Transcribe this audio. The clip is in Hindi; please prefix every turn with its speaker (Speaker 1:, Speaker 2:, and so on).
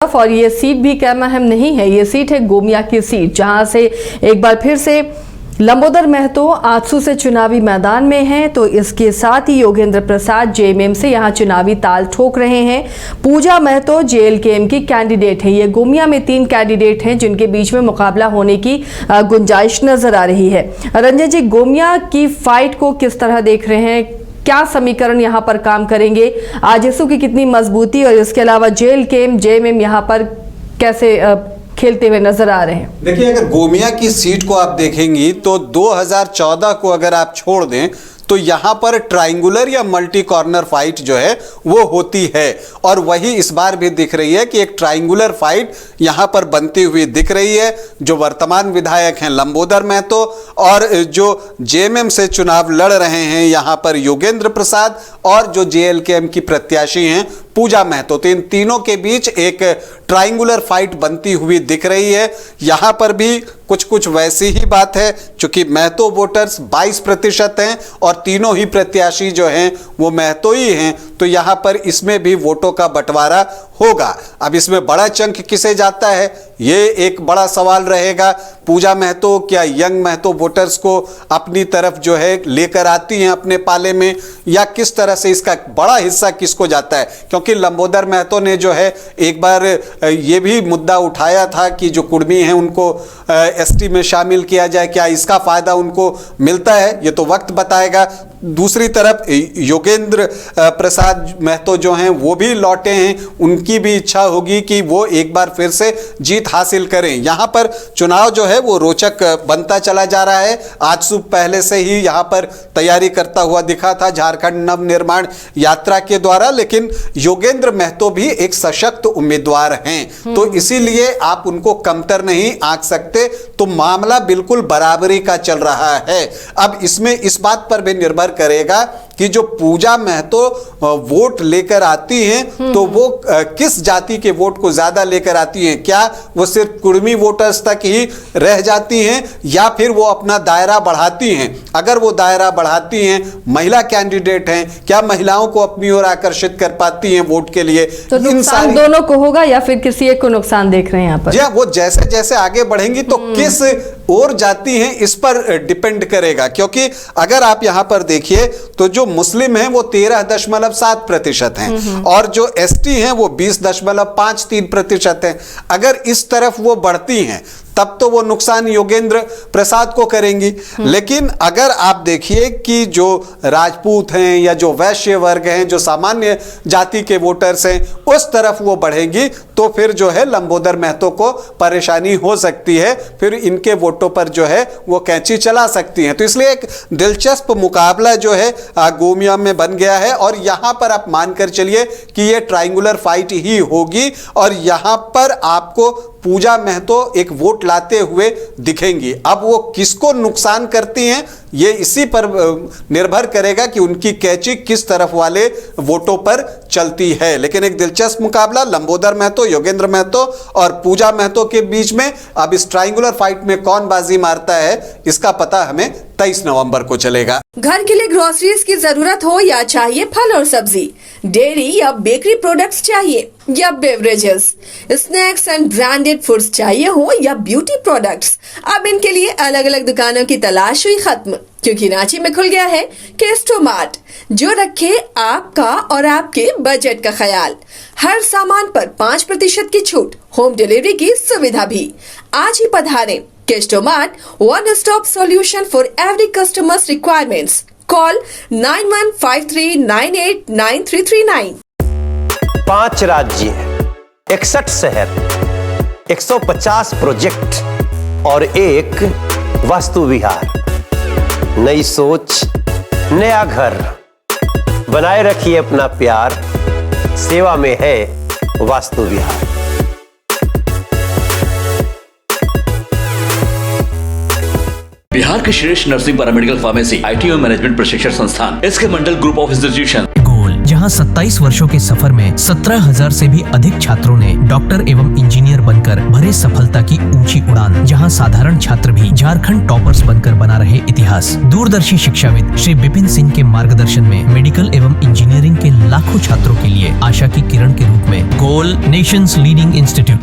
Speaker 1: और ये सीट भी कम अहम नहीं है। ये सीट है गोमिया की सीट, जहां से एक बार फिर से लंबोदर महतो आजसू से चुनावी मैदान में हैं। तो इसके साथ ही योगेंद्र प्रसाद जेएमएम से यहां चुनावी ताल ठोक रहे हैं। पूजा महतो जेएलकेएम की कैंडिडेट हैं। ये गोमिया में 3 कैंडिडेट हैं जिनके बीच में मुकाबला होने की गुंजाइश नजर आ रही है। रंजन जी, गोमिया की फाइट को किस तरह देख रहे हैं? क्या समीकरण यहां पर काम करेंगे? आजसू की कितनी मजबूती और इसके अलावा जेएलकेएम जेएमएम यहां पर कैसे खेलते हुए नजर आ रहे हैं?
Speaker 2: देखिए, अगर गोमिया की सीट को आप देखेंगी तो 2014 को अगर आप छोड़ दें तो यहाँ पर ट्रायंगुलर या मल्टी कॉर्नर फाइट जो है वो होती है, और वही इस बार भी दिख रही है कि एक ट्रायंगुलर फाइट यहाँ पर बनती हुई दिख रही है। जो वर्तमान विधायक हैं लंबोदर महतो और जो जेएमएम से चुनाव लड़ रहे हैं यहाँ पर योगेंद्र प्रसाद और जो जेएलकेएम की प्रत्याशी हैं पूजा महतो, तो इन तीनों के बीच एक ट्रायंगुलर फाइट बनती हुई दिख रही है। यहाँ पर भी कुछ वैसी ही बात है, चूंकि महतो वोटर्स 22% हैं और तीनों ही प्रत्याशी जो हैं वो महतो ही हैं, तो यहाँ पर इसमें भी वोटों का बंटवारा होगा। अब इसमें बड़ा चंक किसे जाता है, ये एक बड़ा सवाल रहेगा। पूजा महतो क्या यंग महतो वोटर्स को अपनी तरफ जो है लेकर आती हैं अपने पाले में, या किस तरह से इसका बड़ा हिस्सा किसको जाता है? क्योंकि लंबोदर महतो ने जो है एक बार ये भी मुद्दा उठाया था कि जो कुर्मी हैं उनको एसटी में शामिल किया जाए, क्या इसका फायदा उनको मिलता है? ये तो वक्त बताएगा। दूसरी तरफ योगेंद्र प्रसाद महतो जो हैं वो भी लौटे हैं, उनकी भी इच्छा होगी कि वो एक बार फिर से जीत हासिल करें। यहाँ पर चुनाव जो है वो रोचक बनता चला जा रहा है। आजसू पहले से ही यहाँ पर तैयारी करता हुआ दिखा था झारखंड नवनिर्माण यात्रा के द्वारा, लेकिन योगेंद्र महतो भी एक सशक्त उम्मीदवार हैं, तो इसीलिए आप उनको कमतर नहीं आंक सकते। तो मामला बिल्कुल बराबरी का चल रहा है। अब इसमें इस बात पर भी निर्भर करेगा कि जो पूजा महतो वोट लेकर आती हैं तो वो किस जाति के वोट को ज्यादा लेकर आती हैं। क्या वो सिर्फ कुर्मी वोटर्स तक ही रह जाती हैं या फिर वो अपना दायरा बढ़ाती हैं? अगर वो दायरा बढ़ाती हैं, महिला कैंडिडेट हैं, क्या महिलाओं को अपनी ओर आकर्षित कर पाती हैं वोट के लिए?
Speaker 1: तो नुकसान दोनों को होगा या फिर किसी एक को नुकसान देख रहे हैं यहाँ पर?
Speaker 2: जी, वो जैसे जैसे आगे बढ़ेंगी तो किस और जाति हैं इस पर डिपेंड करेगा। क्योंकि अगर आप यहां पर देखिए तो जो मुस्लिम हैं वो 13.7% हैं और जो एसटी हैं वो 20.53% हैं। अगर इस तरफ वो बढ़ती हैं तब तो वो नुकसान योगेंद्र प्रसाद को करेंगी। लेकिन अगर आप देखिए कि जो राजपूत हैं या जो वैश्य वर्ग हैं, जो सामान्य जाति के वोटर्स हैं, उस तरफ वो बढ़ेंगी तो फिर जो है लंबोदर महतो को परेशानी हो सकती है, फिर इनके वोटों पर जो है वो कैंची चला सकती हैं। तो इसलिए एक दिलचस्प मुकाबला जो है गोमिया में बन गया है, और यहां पर आप मानकर चलिए कि ये ट्रायंगुलर फाइट ही होगी और यहां पर आपको पूजा महतो एक वोट लाते हुए दिखेंगी। अब वो किसको नुकसान करती हैं ये इसी पर निर्भर करेगा कि उनकी कैची किस तरफ वाले वोटों पर चलती है। लेकिन एक दिलचस्प मुकाबला लंबोदर महतो, योगेंद्र महतो और पूजा महतो के बीच में। अब इस ट्रायंगुलर फाइट में कौन बाजी मारता है इसका पता हमें 23 नवंबर को चलेगा।
Speaker 3: घर के लिए ग्रोसरीज की जरूरत हो या चाहिए फल और सब्जी, डेयरी या बेकरी प्रोडक्ट्स चाहिए या beverages, snacks and branded foods चाहिए हो या ब्यूटी प्रोडक्ट्स, अब इनके लिए अलग अलग दुकानों की तलाश हुई खत्म, क्योंकि रांची में खुल गया है केस्टो मार्ट, जो रखे आपका और आपके बजट का ख्याल। हर सामान पर 5% की छूट, होम डिलीवरी की सुविधा भी। आज ही पधारें Kesto mart, one stop solution for every customers requirements. Call 9153989339।
Speaker 4: 5 राज्य, 61 शहर, 150 प्रोजेक्ट और एक वास्तु विहार। नई सोच, नया घर, बनाए रखिए अपना प्यार, सेवा में है वास्तु विहार।
Speaker 5: बिहार के श्रेष्ठ नर्सिंग पैरामेडिकल फार्मेसी, आईटी और मैनेजमेंट प्रशिक्षण संस्थान, इसके मंडल ग्रुप ऑफ इंस्टीट्यूशन।
Speaker 6: जहां 27 वर्षों के सफर में 17,000 से भी अधिक छात्रों ने डॉक्टर एवं इंजीनियर बनकर भरे सफलता की ऊंची उड़ान। जहां साधारण छात्र भी झारखंड टॉपर्स बनकर बना रहे इतिहास। दूरदर्शी शिक्षाविद श्री विपिन सिंह के मार्गदर्शन में मेडिकल एवं इंजीनियरिंग के लाखों छात्रों के लिए आशा की किरण के रूप में गोल नेशंस लीडिंग इंस्टीट्यूट